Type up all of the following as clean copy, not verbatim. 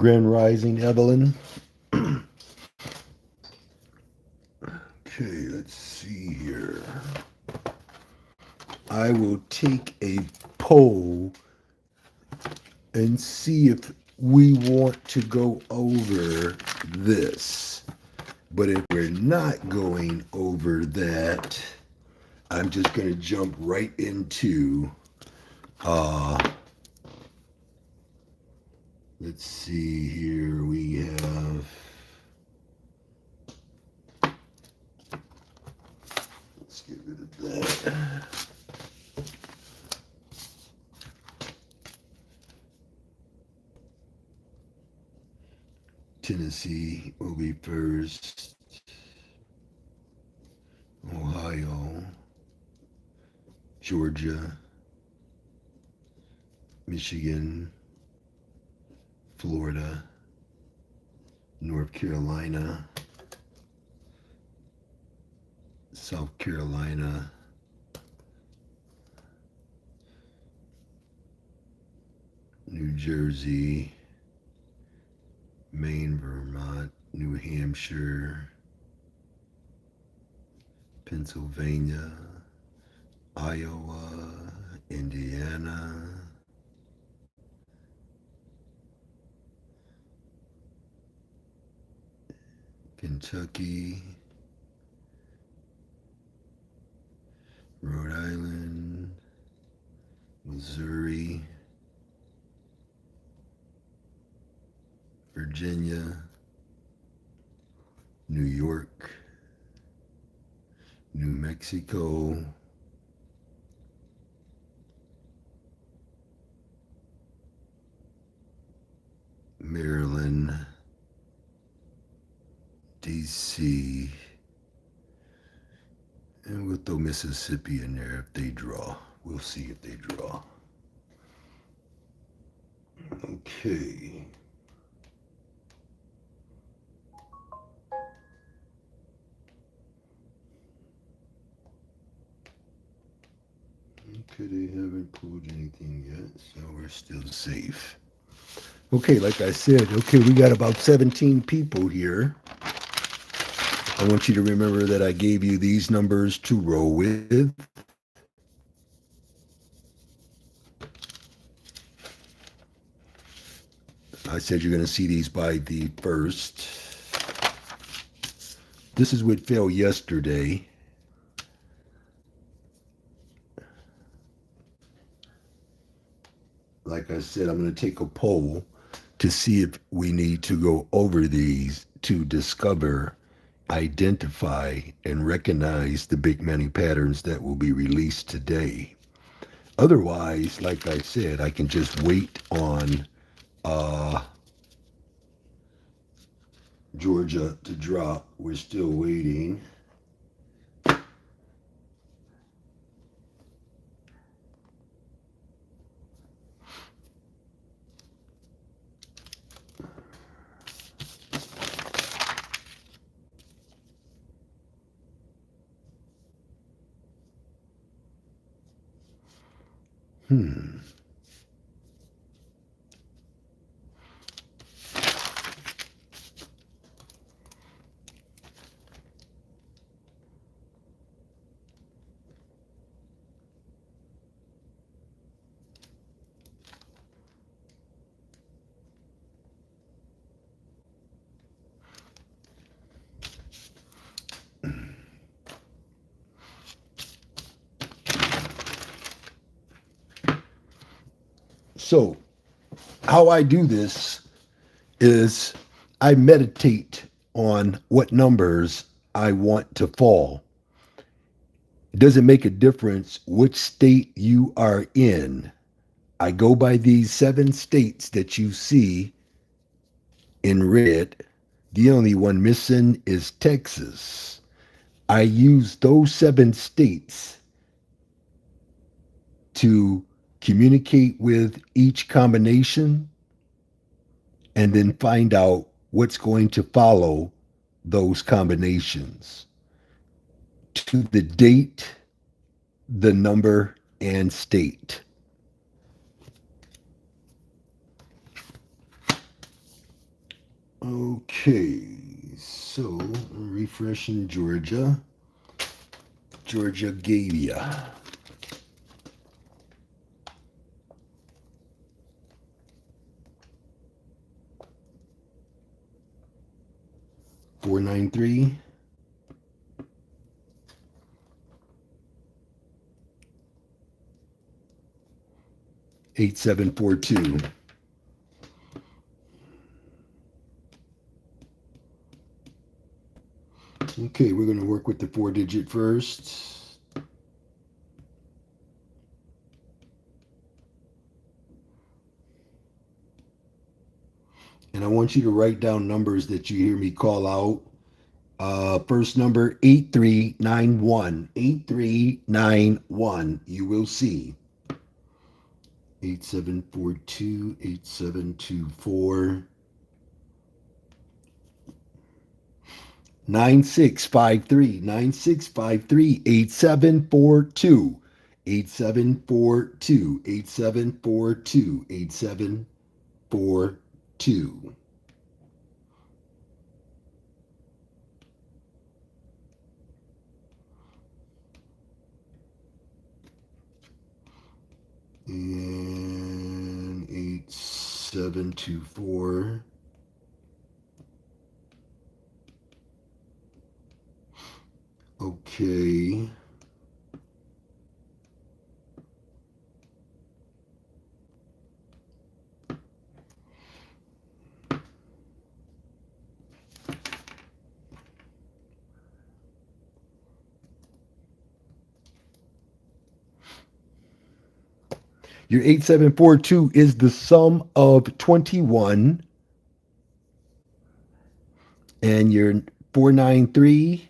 Grand Rising, Evelyn. Okay, let's see here. I will take a poll and see if we want to go over this. But if we're not going over that, I'm just going to jump right into, let's see here, we have, let's get rid of that. Tennessee will be first. Ohio, Georgia, Michigan, Florida, North Carolina, South Carolina, New Jersey, Maine, Vermont, New Hampshire, Pennsylvania, Iowa, Indiana, Kentucky, Rhode Island, Missouri, Virginia, New York, New Mexico, Maryland, DC, and we'll throw Mississippi in there if they draw. We'll see if they draw. Okay. Okay, they haven't pulled anything yet, so we're still safe. Okay, like I said, okay, we got about 17 people here. I want you to remember that I gave you these numbers to roll with. I said you're going to see these by the 1st. This is what fell yesterday. Like I said, I'm going to take a poll to see if we need to go over these to discover, identify, and recognize the big money patterns that will be released today. Otherwise, like I said, I can just wait on Georgia to drop. We're still waiting. So, how I do this is I meditate on what numbers I want to fall. It doesn't make a difference which state you are in. I go by these 7 states that you see in red. The only one missing is Texas. I use those 7 states to communicate with each combination and then find out what's going to follow those combinations to the date, the number, and state. Okay, so refreshing Georgia. Georgia gave ya 493, 8742. Okay, we're going to work with the 4-digit first. And I want you to write down numbers that you hear me call out. First number 8391. 8391. You will see 8742, 8724, 9653, 9653, 8742, 8742, 8742, 8742. And 8724. Okay. Your 8742 is the sum of 21, and your 493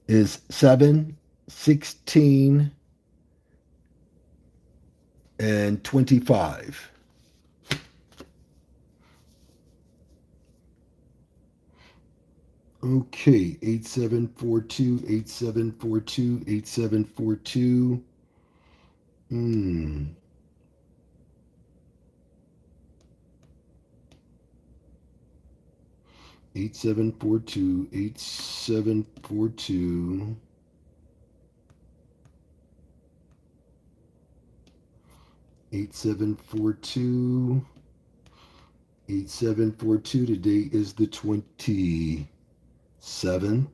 is 7, 16, and 25. Okay, 8742, 8742, 8742. 8742, 8742. 8742, 8742. Today is the 27th.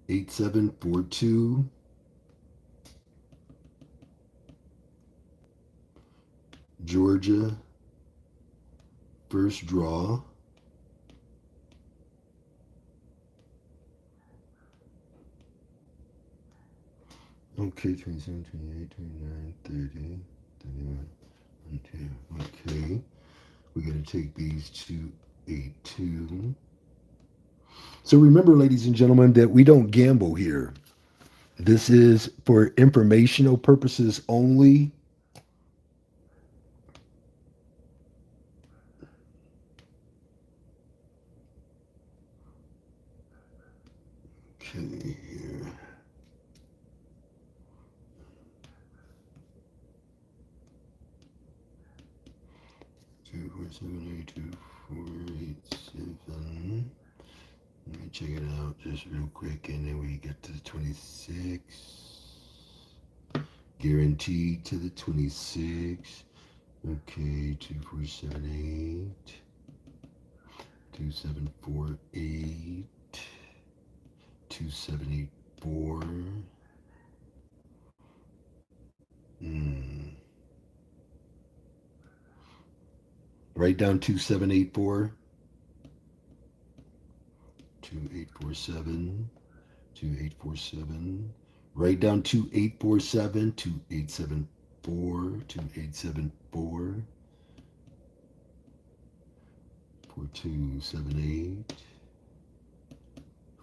8742. Georgia, first draw. Okay, 27, 28, 29, 30, 31, 1, 2. Okay, we're going to take these to 8, 2. So remember, ladies and gentlemen, that we don't gamble here. This is for informational purposes only. Okay, here. Two, 4, 7, 8, 2, 4, 8, 7. Let me check it out just real quick, and then we get to the 26. Guaranteed to the 26. Okay, 2, 4, 7, 8. 2, 7, 4, 8. 2, 7, 8, 4. Write down 2784. 2847. 2847. Write down 2847. 2874. 2874. 4278.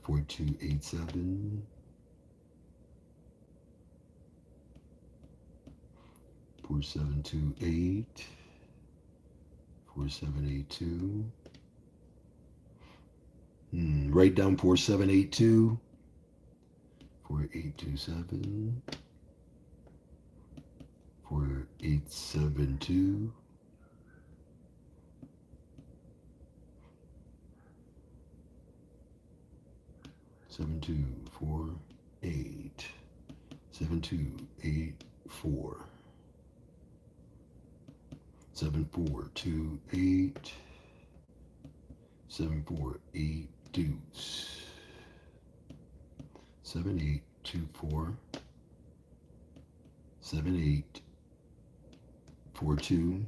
4287. 4728. 4782. Write down 4782. 4827. for 872. 7248. 7284. 7428. 748 deuce. 7824. 7842.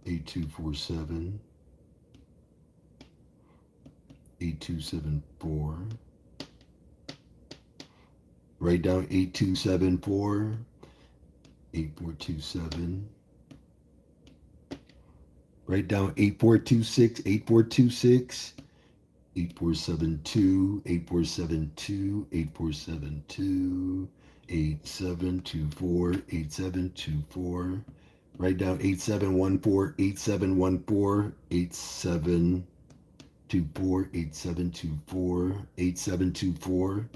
8247. 8274. Write down 8274. 8427. Write down 8426. 8426. 8472. 8472. 8472. 8724. 8724. Write down 8714. 8714. 8724. 8724. 8724.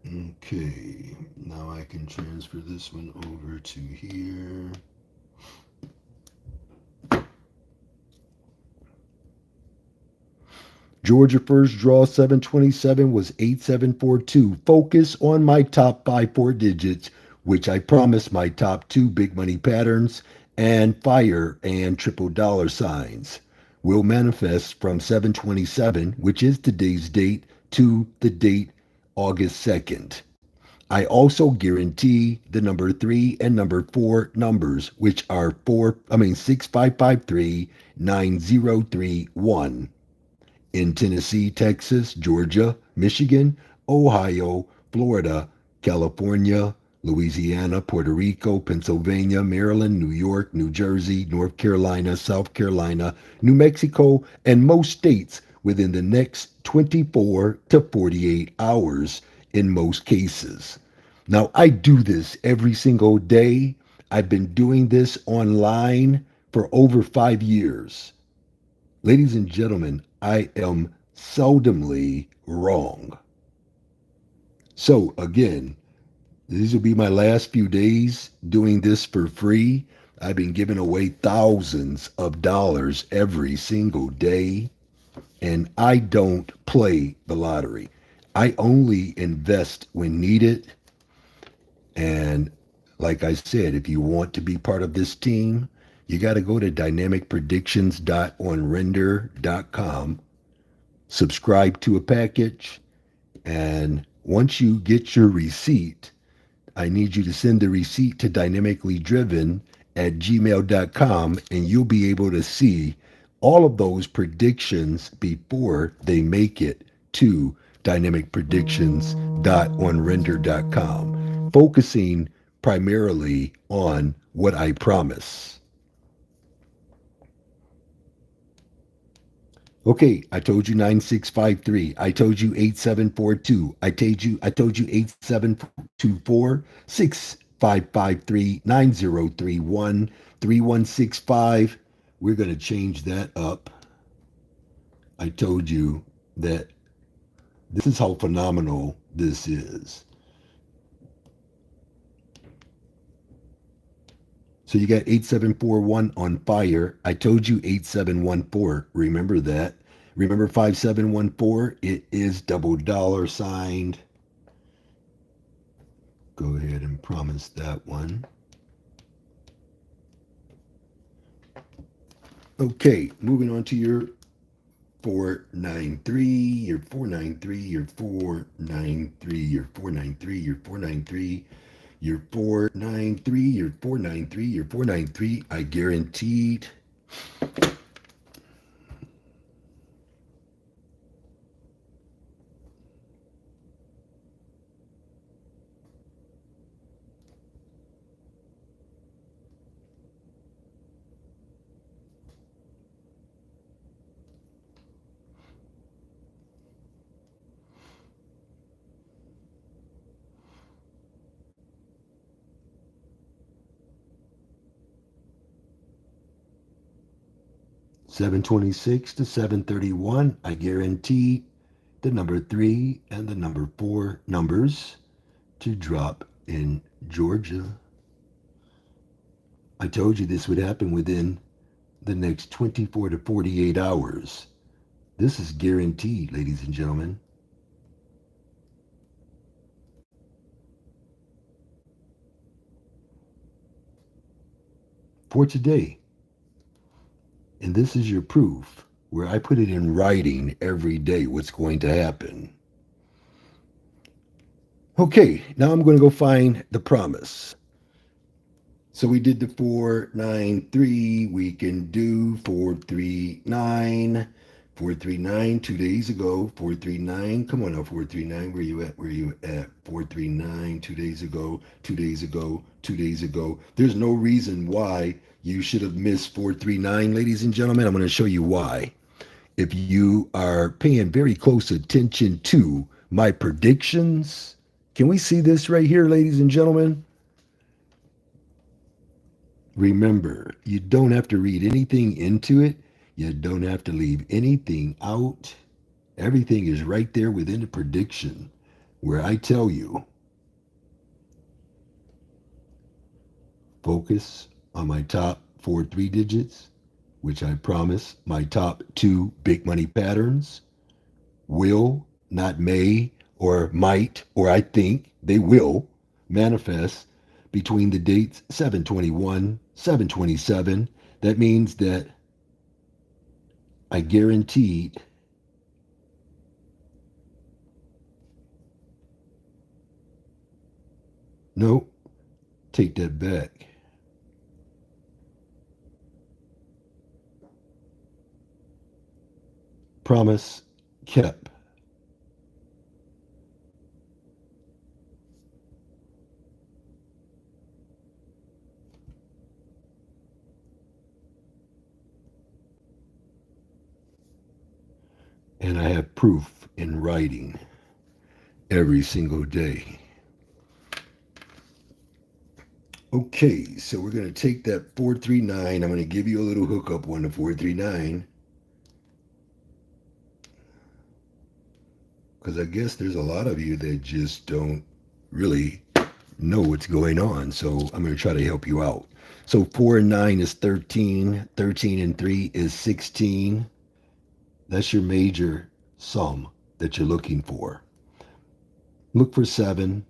Okay, now I can transfer this one over to here. Georgia first draw 727 was 8742. Focus on my top 4 digits, which I promised my top 2 big money patterns and fire and triple dollar signs will manifest from 727, which is today's date, to the date August 2nd. I also guarantee the number 3 and number 4 numbers, which are 6553 9031 in Tennessee, Texas, Georgia, Michigan, Ohio, Florida, California, Louisiana, Puerto Rico, Pennsylvania, Maryland, New York, New Jersey, North Carolina, South Carolina, New Mexico, and most states within the next 24 to 48 hours in most cases. Now, I do this every single day. I've been doing this online for over 5 years. Ladies and gentlemen, I am seldomly wrong. So, again, these will be my last few days doing this for free. I've been giving away thousands of dollars every single day, and I don't play the lottery. I only invest when needed. And like I said, if you want to be part of this team, you got to go to dynamicpredictions.onrender.com, subscribe to a package, and once you get your receipt, I need you to send the receipt to dynamicallydriven@gmail.com, and you'll be able to see all of those predictions before they make it to dynamicpredictions.onrender.com, focusing primarily on what I promise. Okay, I told you 9653. I told you 8742. I told you 8724, 6553 9031 3165. We're going to change that up. I told you that this is how phenomenal this is. So you got 8741 on fire. I told you 8714. Remember that. Remember 5714? It is double dollar signed. Go ahead and promise that one. Okay, moving on to your 493, your 493, your 493, your 493, your 493, your 493, your 493, your 493. I guaranteed. 726 to 731, I guarantee the number 3 and the number 4 numbers to drop in Georgia. I told you this would happen within the next 24 to 48 hours. This is guaranteed, ladies and gentlemen. For today, and this is your proof where I put it in writing every day what's going to happen. Okay, now I'm going to go find the promise. So we did the 493. We can do 439. 439 2 days ago. 439. Come on now, 439. Where you at? Where you at? 439 2 days ago. 2 days ago. 2 days ago. There's no reason why you should have missed 439, ladies and gentlemen. I'm going to show you why. If you are paying very close attention to my predictions, can we see this right here, ladies and gentlemen? Remember, you don't have to read anything into it. You don't have to leave anything out. Everything is right there within the prediction where I tell you, focus on my top 4 3 digits, which I promise my top 2 big money patterns will, not may, or might, or I think they will manifest between the dates 721, 727. That means that I guaranteed no, take that back. Promise kept. And I have proof in writing every single day. Okay, so we're going to take that 439. I'm going to give you a little hookup on the 439. Because I guess there's a lot of you that just don't really know what's going on. So I'm going to try to help you out. So 4 and 9 is 13. 13 and 3 is 16. That's your major sum that you're looking for. Look for 7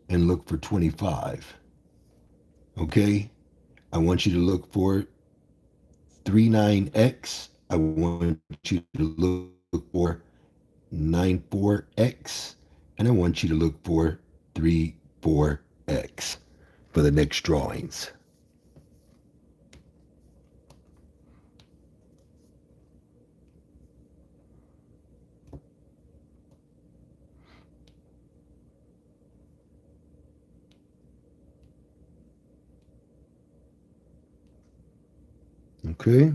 and look for 25. Okay? I want you to look for 39X. I want you to look for 94X. And I want you to look for 34X for the next drawings. Okay?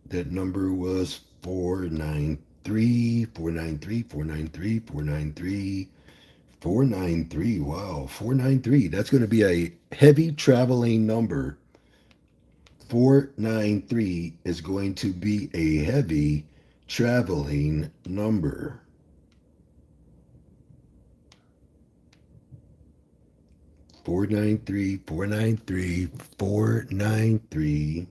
That number was 493, 493, 493, 493, 493. Wow, 493. That's going to be a heavy traveling number. 493 is going to be a heavy traveling number. Four nine three, 493, 493.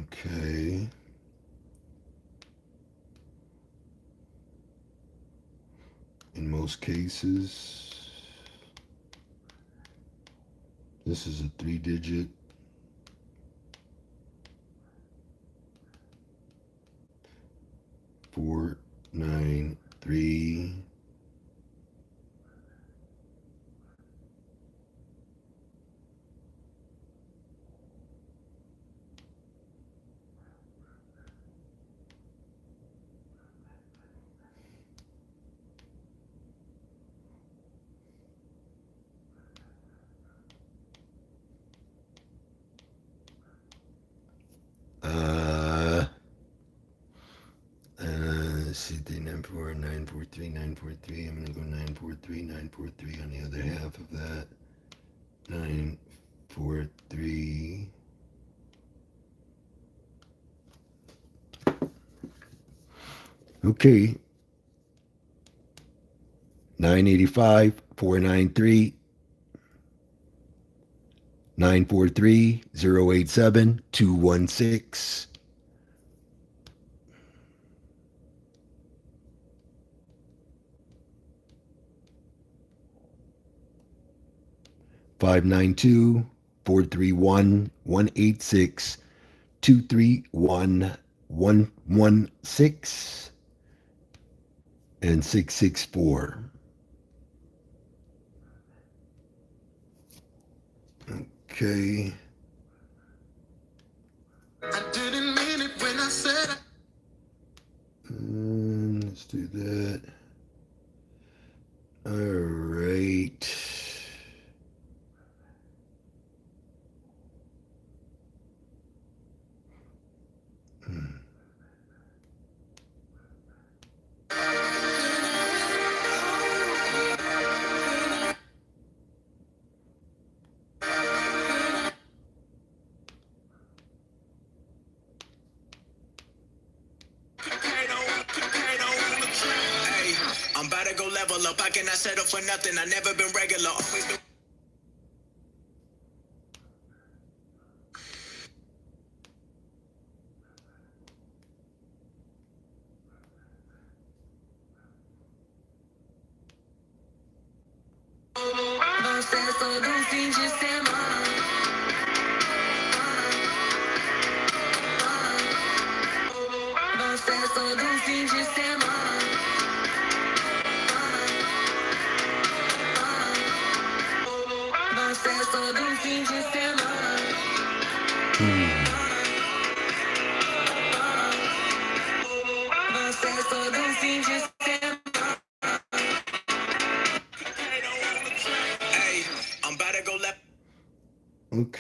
Okay. In most cases, this is a 3 digit. 493. see, 394, 943, 943. I'm gonna go 943, 943 on the other half of that. 943. Okay. 985, 493, 943, 087, 216. 592, 431, 186, 231, 116, and 664. Okay. I didn't mean it when I said it. Let's do that. All right. I'm about to go level up. I cannot settle for nothing. I never been regular. Always been.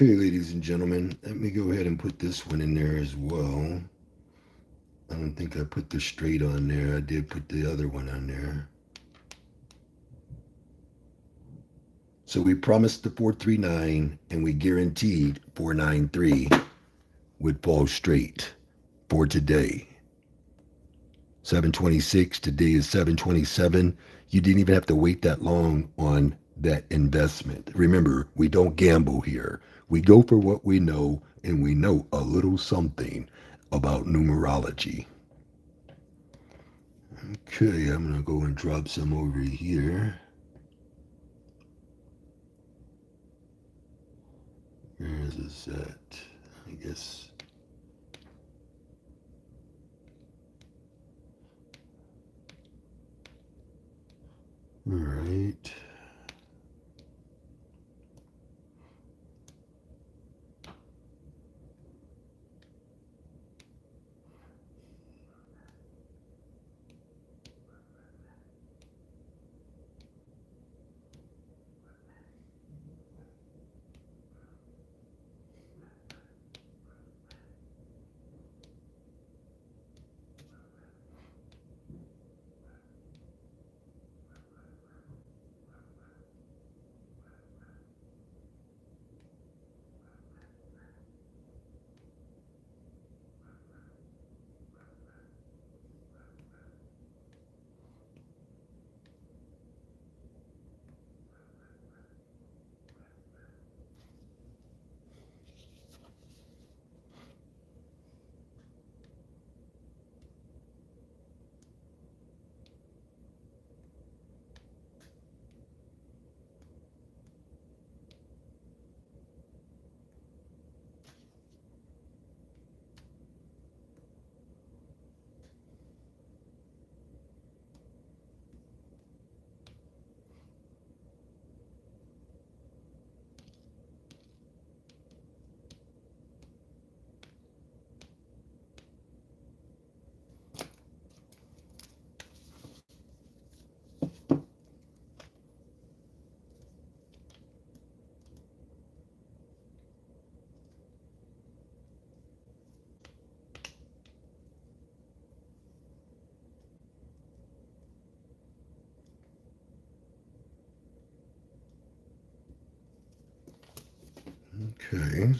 Okay, ladies and gentlemen, let me go ahead and put this one in there as well. I don't think I put the straight on there. I did put the other one on there. So we promised the 439 and we guaranteed 493 would fall straight for today. 726, today is 727. You didn't even have to wait that long on that investment. Remember, we don't gamble here. We go for what we know, and we know a little something about numerology. Okay, I'm gonna go and drop some over here. Where is this at? I guess. All right. Okay.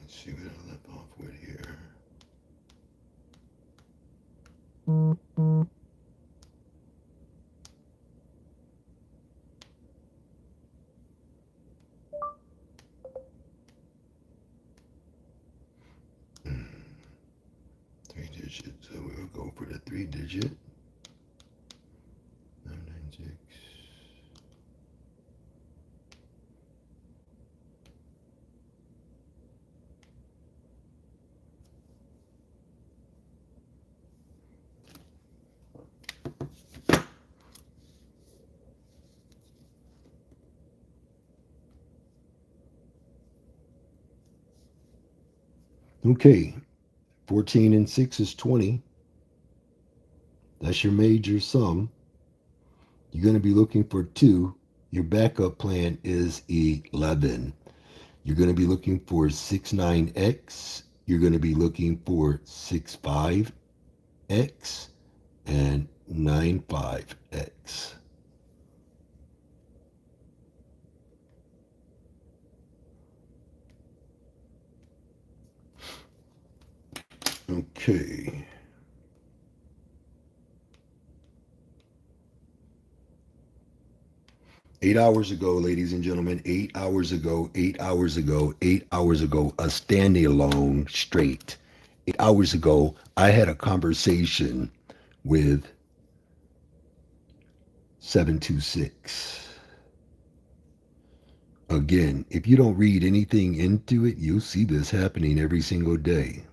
Let's see what I left off with here. Three digits. So we'll go for the 3 digit. 996. Okay. 14 and 6 is 20. That's your major sum. You're going to be looking for 2. Your backup plan is 11. You're going to be looking for 69x. You're going to be looking for 65x and 95x. Okay. 8 hours ago, ladies and gentlemen, 8 hours ago, 8 hours ago, 8 hours ago, a standing alone straight. 8 hours ago, I had a conversation with 726. Again, if you don't read anything into it, you'll see this happening every single day.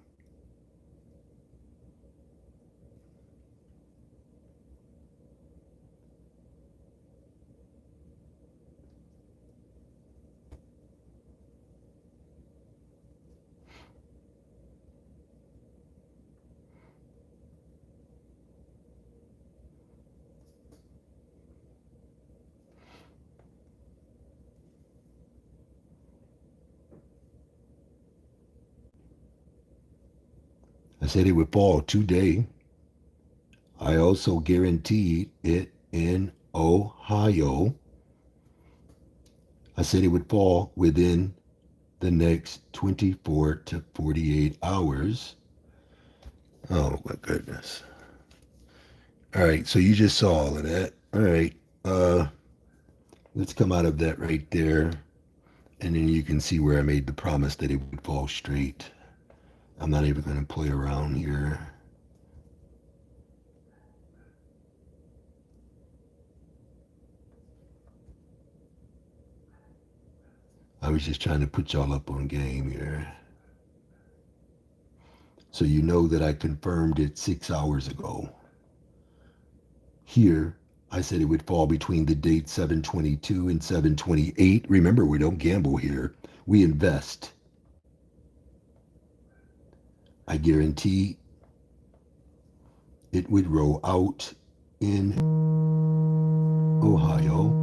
I said it would fall today. I also guaranteed it in Ohio. I said it would fall within the next 24 to 48 hours. Oh my goodness. All right, so you just saw all of that. All right. Let's come out of that right there. And then you can see where I made the promise that it would fall straight. I'm not even going to play around here. I was just trying to put y'all up on game here. So you know that I confirmed it 6 hours ago. Here, I said it would fall between the date 7/22 and 7/28. Remember, we don't gamble here. We invest. I guarantee it would roll out in Ohio.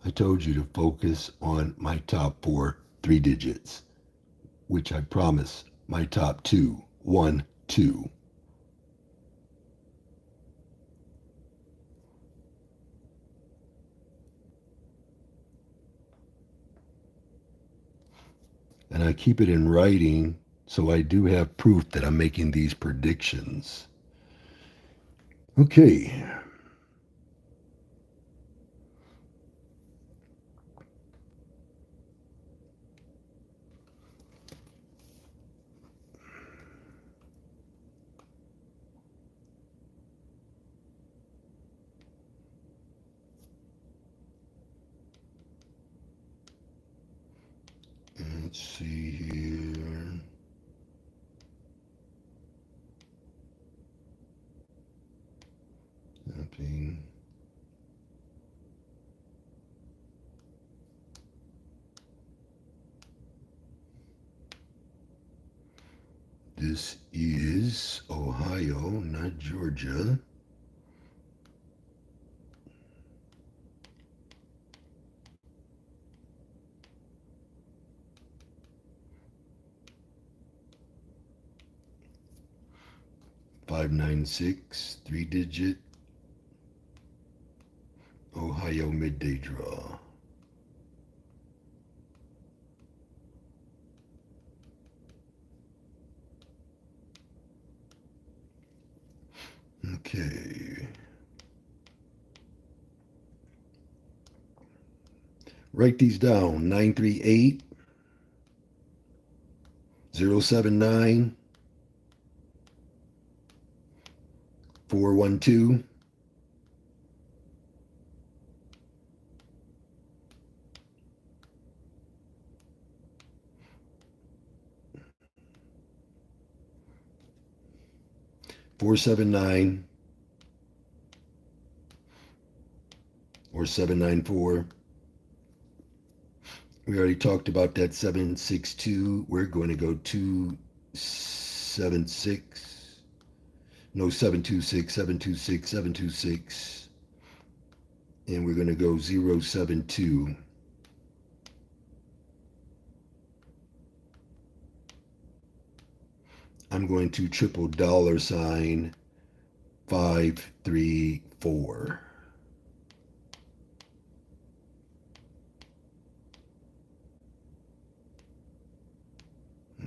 I told you to focus on my top 3 digits, which I promise my top 2, 1, 2. And I keep it in writing so I do have proof that I'm making these predictions. Okay. Let's see here. Nothing. This is Ohio, not Georgia. 596, 3-digit Ohio midday draw. Okay. Write these down. 938 079 412 479 or 794. We already talked about that 762. We're going to go 276. No, 726, 726, 726. And we're going to go 072. I'm going to triple $534.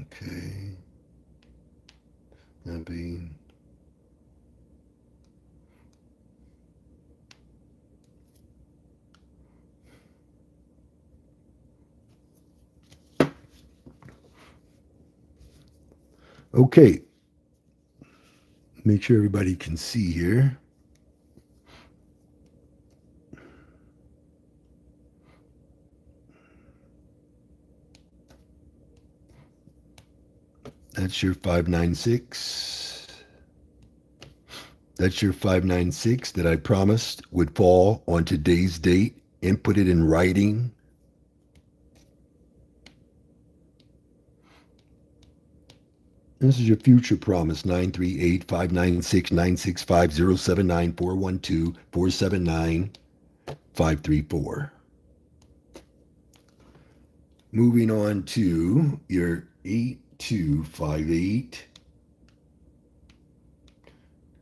Okay. That being okay. Make sure everybody can see here. That's your 596. That's your 596 that I promised would fall on today's date and put it in writing. This is your future promise. 938 596 965 079 412 479 534. Moving on to your 8258.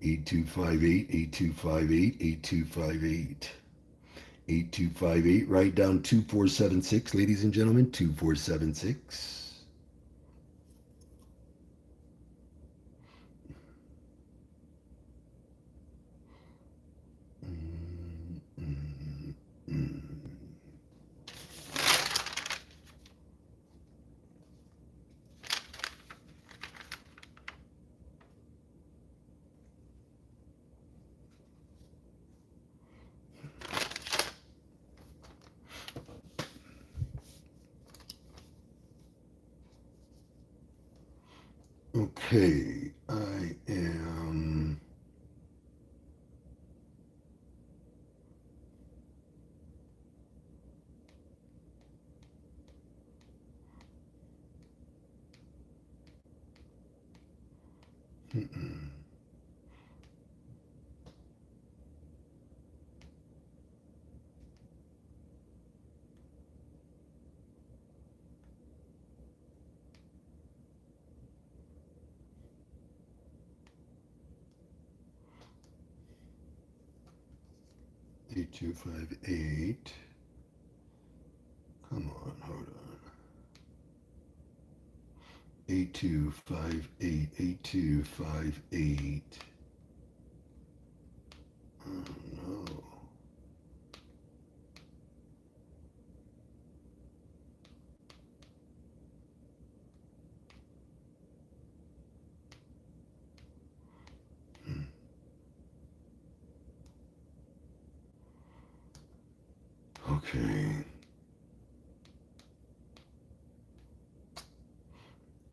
8258, 8258, 8258, 8258. Write down 2476, ladies and gentlemen. 2476. Okay, I am mm-mm. 8258. Come on, hold on. 8258, 8258. Oh no. Okay.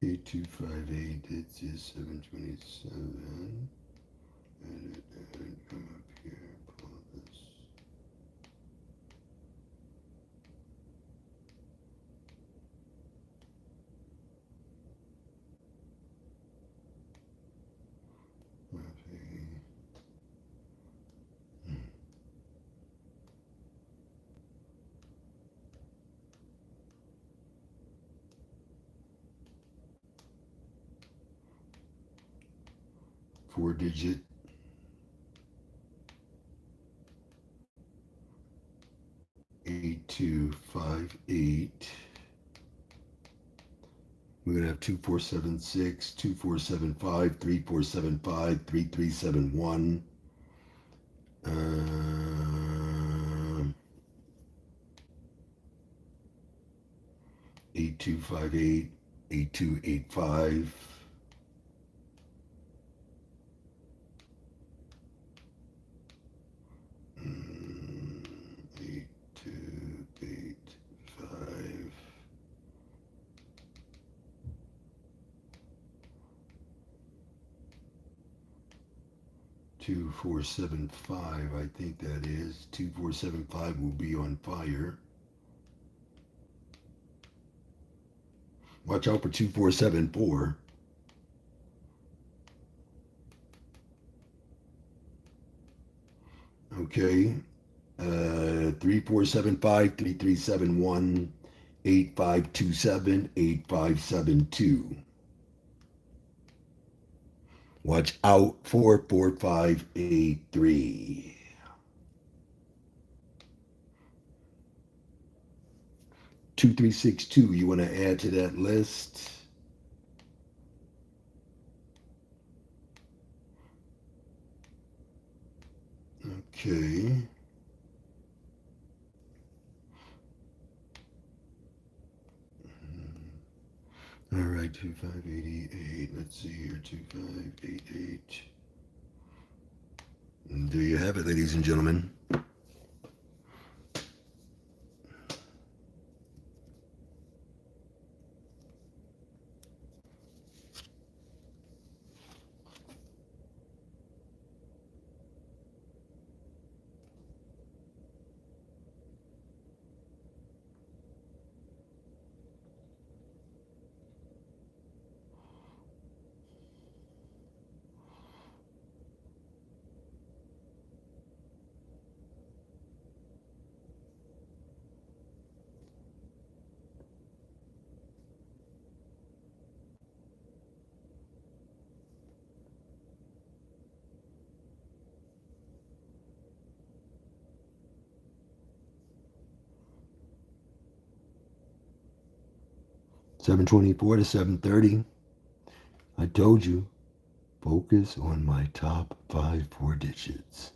8258, it's just 727. And come up here, pull this. Okay. 4-digit. Eight two five eight. We're gonna have 2476, 2475, 3475, 3371. 8258, 8285. 8285. 2475, I think that is. 2475 will be on fire. Watch out for 2474. Okay. 3475, 3371, 8527, 8572. Watch out for 4583. 2362, you want to add to that list? Okay. All right, 2588. Let's see here, 2588. And there you have it, ladies and gentlemen. $724 to $730. I told you, focus on my top 4 digits.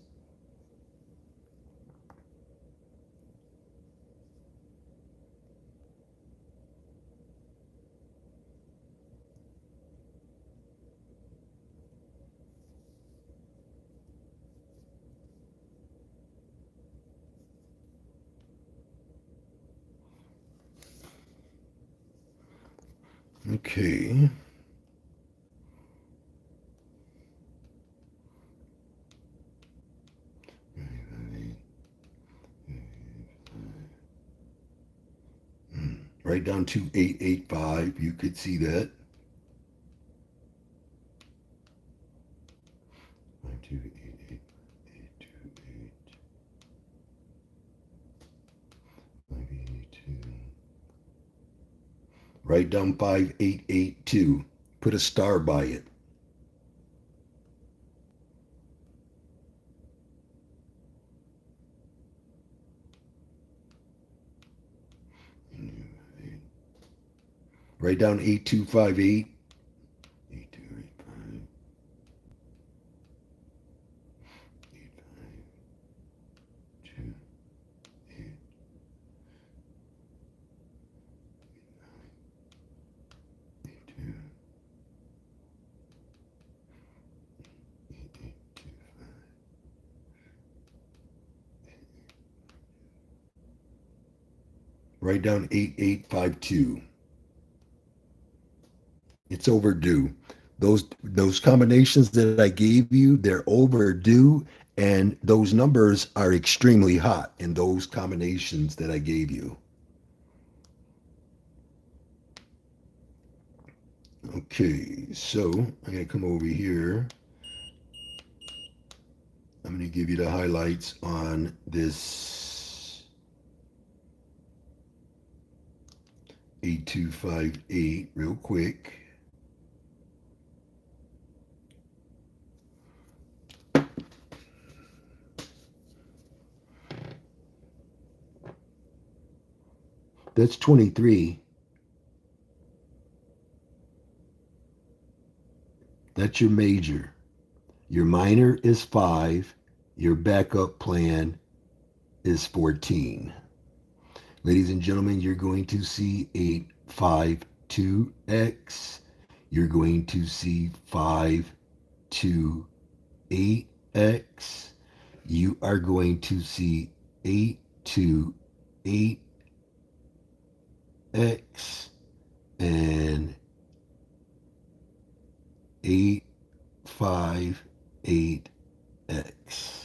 Okay. Right down to 885. You could see that. 5288, 582. Write down 5882. Put a star by it. Write down 8258. 8285. 852. 8. Write down 8852. It's overdue. Those combinations that I gave you, they're overdue, and those numbers are extremely hot in those combinations that I gave you. Okay, so I'm gonna come over here. I'm gonna give you the highlights on this 8258 real quick. That's 23. That's your major. Your minor is 5. Your backup plan is 14. Ladies and gentlemen, you're going to see 852X. You're going to see 528X. You are going to see 828X and 858X.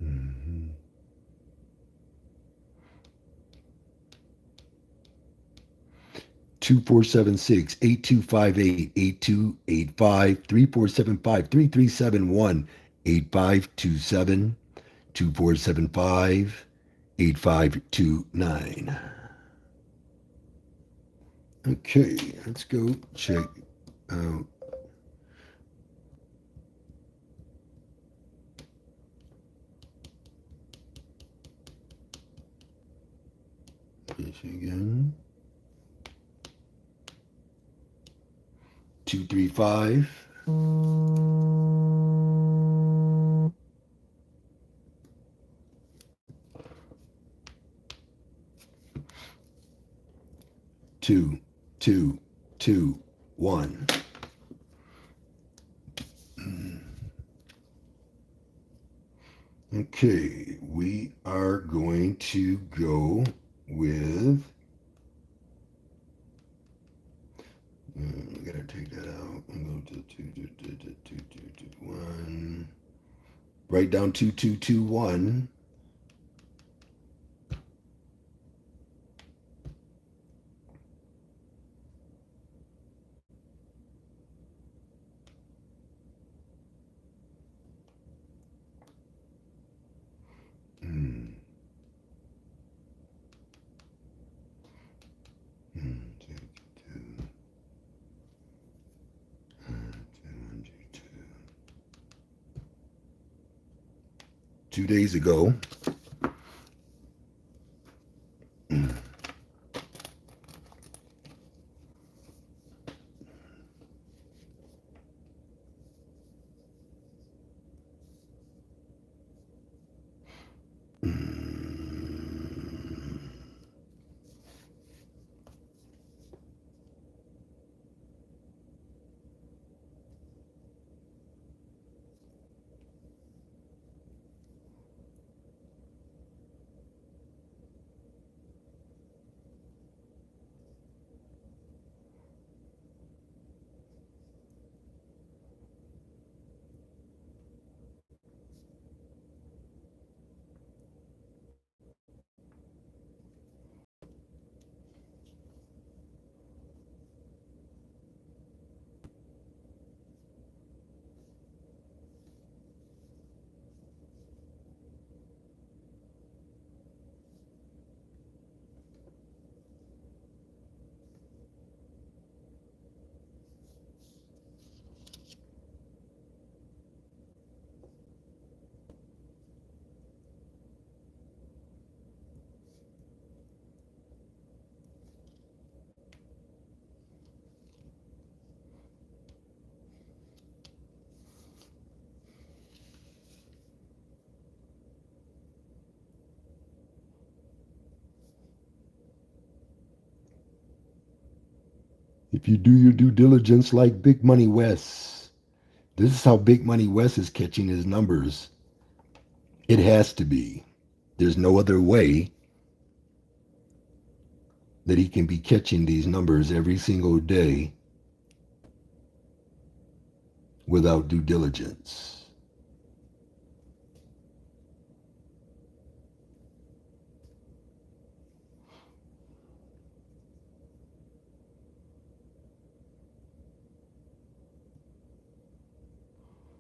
Mm-hmm. 2476 8258 8285 3475 3371 8527 2475 8529. Okay, let's go check out Michigan. 235. 2, 2, 2, 1. Okay, we are going to go with. I gotta take that out and go to 2, 2, 2, 2, 2, 2, 1. Write down 2221. Hmm. Hmm. 2 days ago. If you do your due diligence like Big Money West, this is how Big Money West is catching his numbers. It has to be. There's no other way that he can be catching these numbers every single day without due diligence.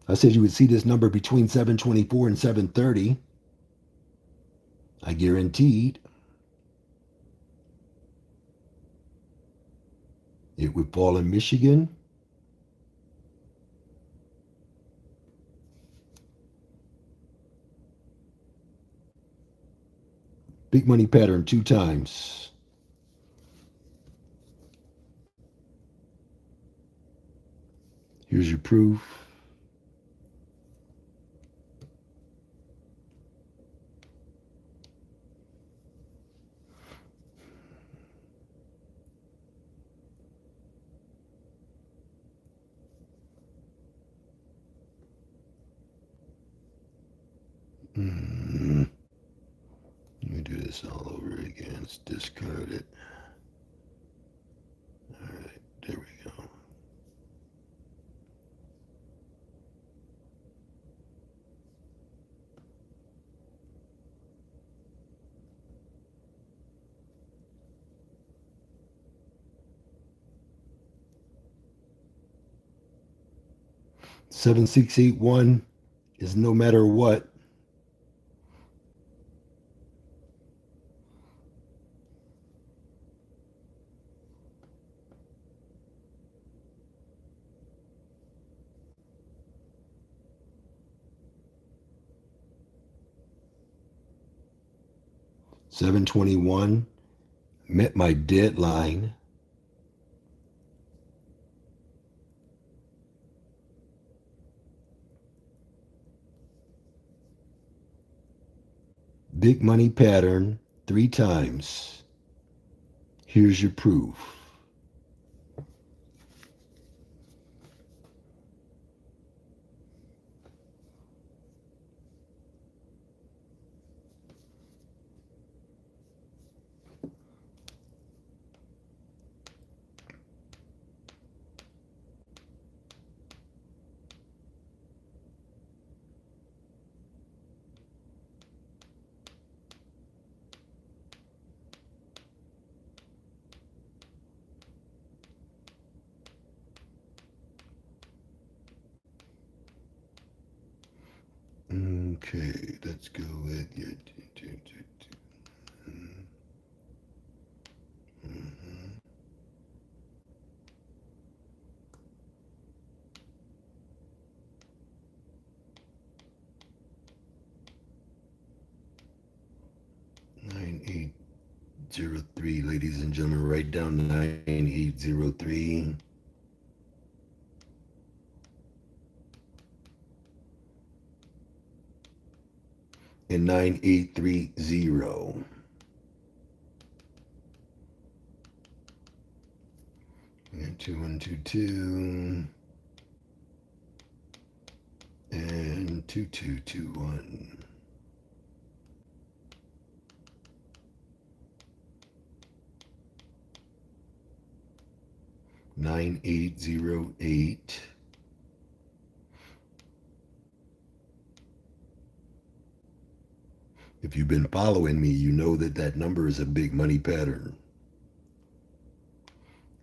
I said you would see this number between 724 and 730. I guaranteed it would fall in Michigan. Big money pattern 2 times. Here's your proof. Let me do this all over again. Let's discard it. All right, there we go. Seven, 6, 8, 1 is no matter what. $7.21 met my deadline. Big money pattern 3 times. Here's your proof. Okay, let's go with your. Mm-hmm. Nine, 803, ladies and gentlemen, write down 9803. And 9830. And 2122 and 2221. 9808. If you've been following me, you know that that number is a big money pattern.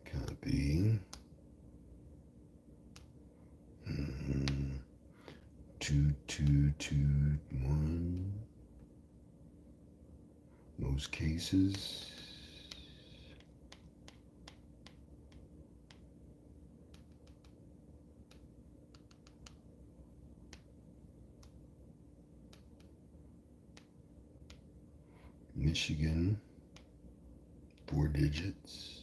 Copy. 2221. Most cases. Michigan, 4 digits.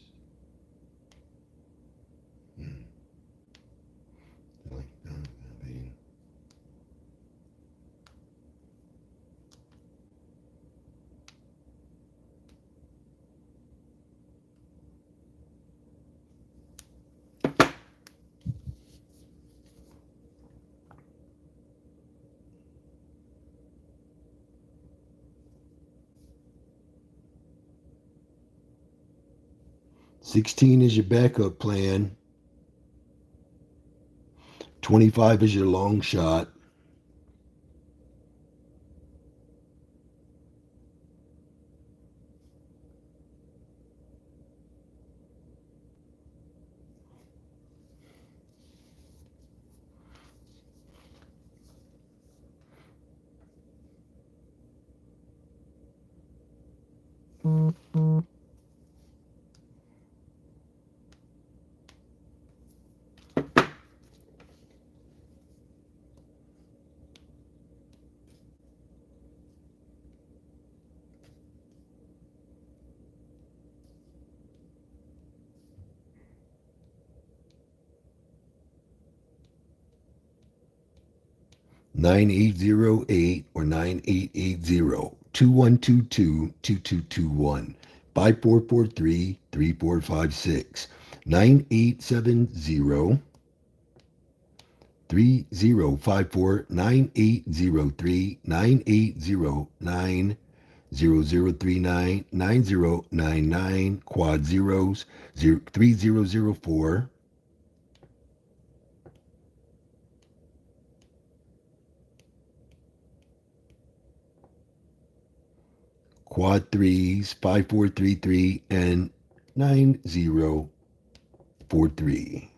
Like that. 16 is your backup plan. 25 is your long shot. 9808 or 9880 2122 2221 5443 3456 9870 3054 9803 9809 0039 9099 quad zeros 3004 quad threes 5433 and 9043.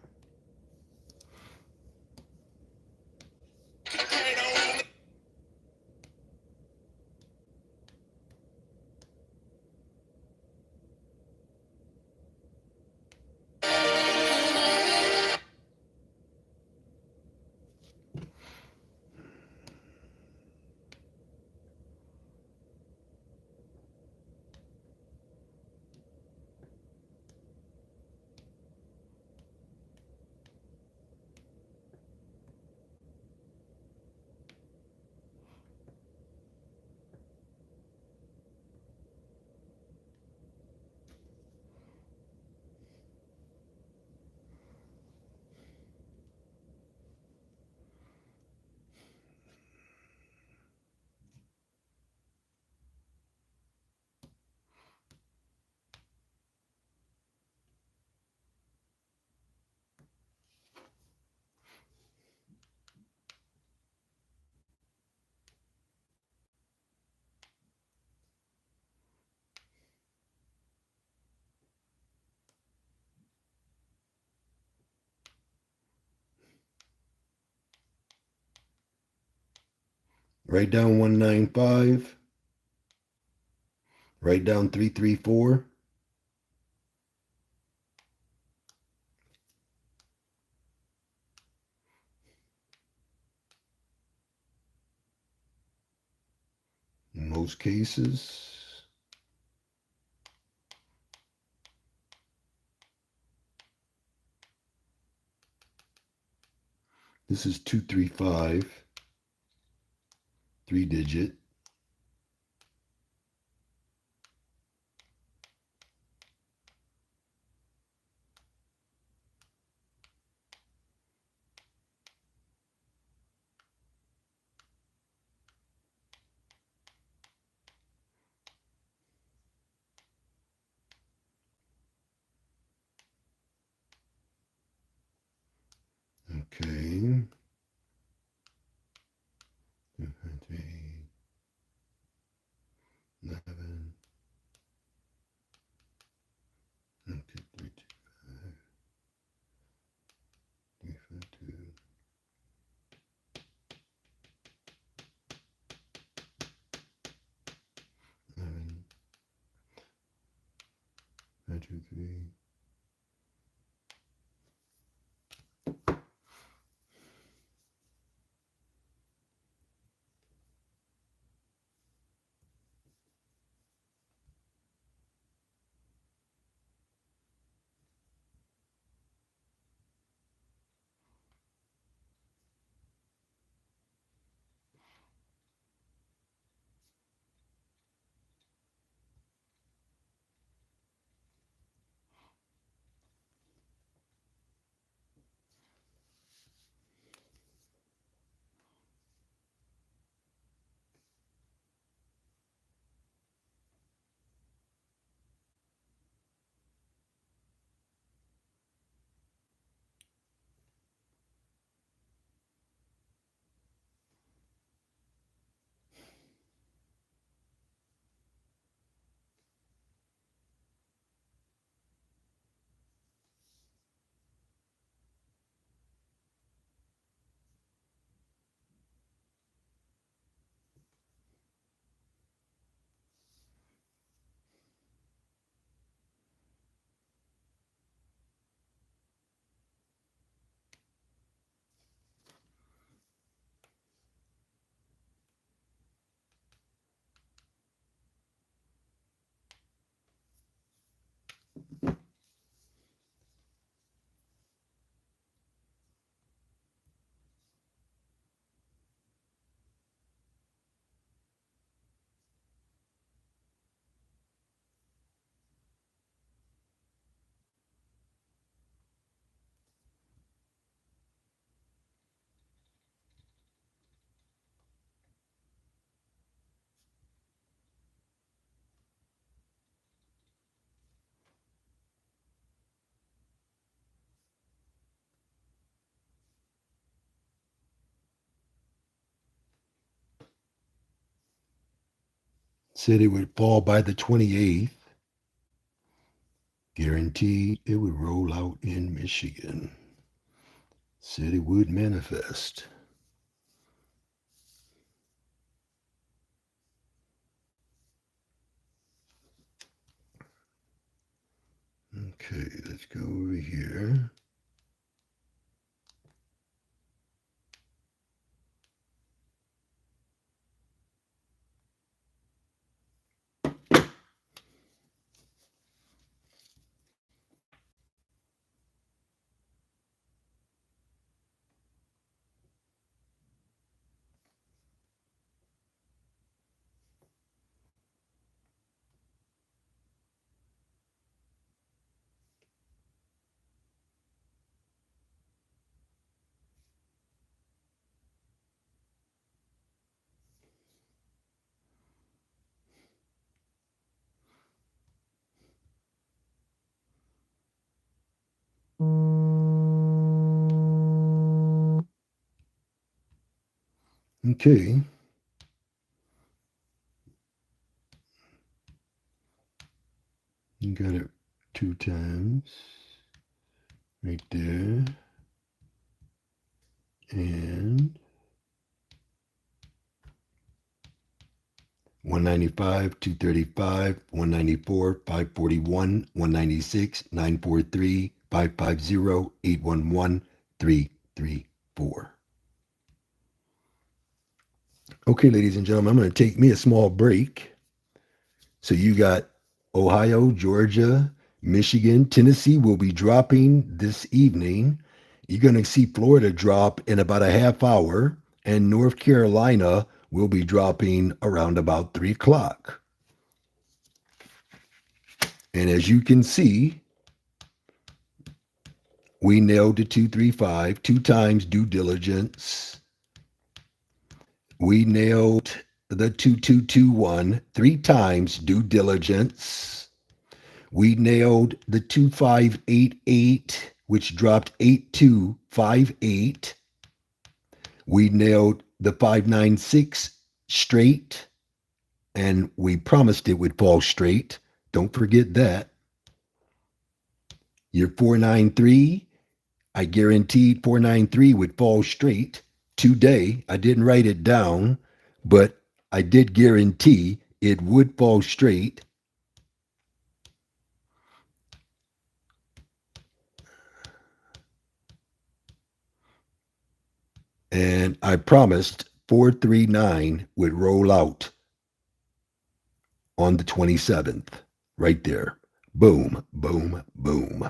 Write down 195. Write down 334. In most cases, this is 235, 3-digit. Okay. 3, 11. Okay, 3, 2, 5, 2, 11, 5, 2, 3. Said it would fall by the 28th. Guaranteed it would roll out in Michigan. Said it would manifest. Okay, let's go over here. Okay. You got it 2 times right there. And 195, 235, 194, 541, 196, 943, 550, 811, 334. Okay, ladies and gentlemen, I'm going to take me a small break. So you got Ohio, Georgia, Michigan, Tennessee will be dropping this evening. You're going to see Florida drop in about a half hour, and North Carolina will be dropping around about 3 o'clock. And as you can see, we nailed the 235 2 times due diligence. We nailed the 2221 3 times due diligence. We nailed the 2588, which dropped 8258. We nailed the 596 straight, and we promised it would fall straight. Don't forget that. Your 493, I guaranteed 493 would fall straight today. I didn't write it down, but I did guarantee it would fall straight. And I promised 439 would roll out on the 27th, right there. Boom, boom, boom.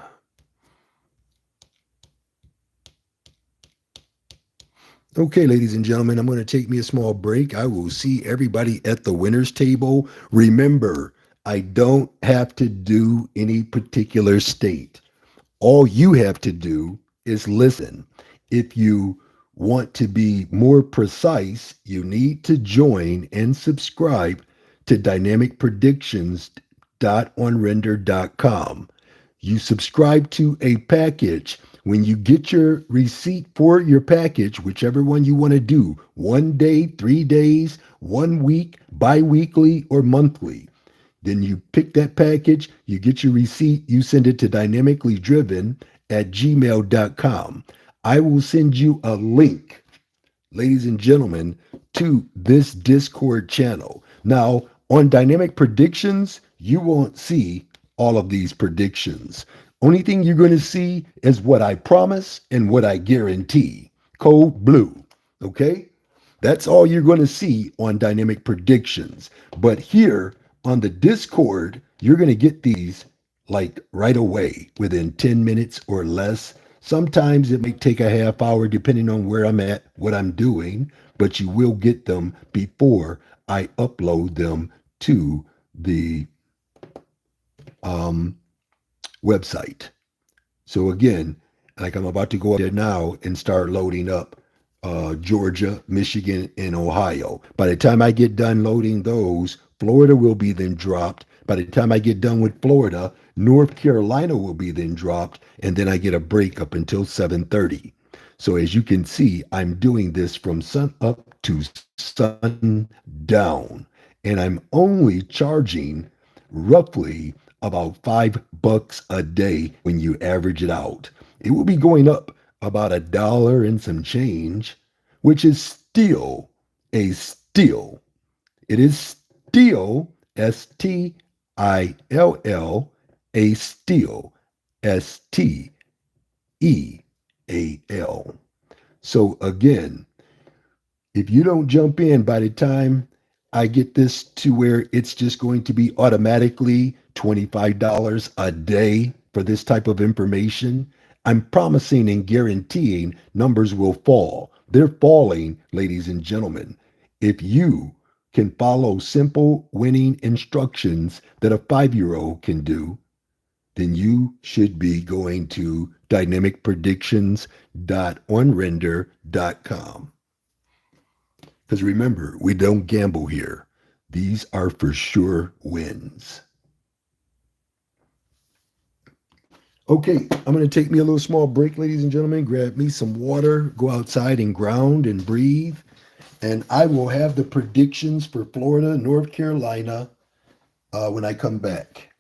Okay, ladies and gentlemen, I'm going to take me a small break. I will see everybody at the winner's table. Remember, I don't have to do any particular state. All you have to do is listen. If you want to be more precise, you need to join and subscribe to dynamicpredictions.onrender.com. You subscribe to a package. When you get your receipt for your package, whichever one you want to do, 1 day, 3 days, 1 week, bi-weekly, or monthly, then you pick that package, you get your receipt, you send it to dynamicallydriven@gmail.com. I will send you a link, ladies and gentlemen, to this Discord channel. Now, on Dynamic Predictions, you won't see all of these predictions. Only thing you're going to see is what I promise and what I guarantee. Code blue. Okay? That's all you're going to see on Dynamic Predictions. But here on the Discord, you're going to get these like right away within 10 minutes or less. Sometimes it may take a half hour depending on where I'm at, what I'm doing, but you will get them before I upload them to the website. So again, like I'm about to go up there now and start loading up Georgia, Michigan, and Ohio. By the time I get done loading those, Florida will be then dropped. By the time I get done with Florida, North Carolina will be then dropped, and then I get a break up until 7:30. So as you can see, I'm doing this from sun up to sun down. and I'm only charging roughly about $5 a day when you average it out. It will be going up about $1 and some change, which is still a steal. It is still STILL, a steal, STEAL. So again, if you don't jump in by the time I get this to where it's just going to be automatically $25 a day for this type of information, I'm promising and guaranteeing numbers will fall. They're falling, ladies and gentlemen. If you can follow simple winning instructions that a 5-year-old can do, then you should be going to dynamicpredictions.onrender.com. Because remember, we don't gamble here. These are for sure wins. Okay, I'm going to take me a little small break, ladies and gentlemen. Grab me some water, go outside and ground and breathe. And I will have the predictions for Florida, North Carolina when I come back.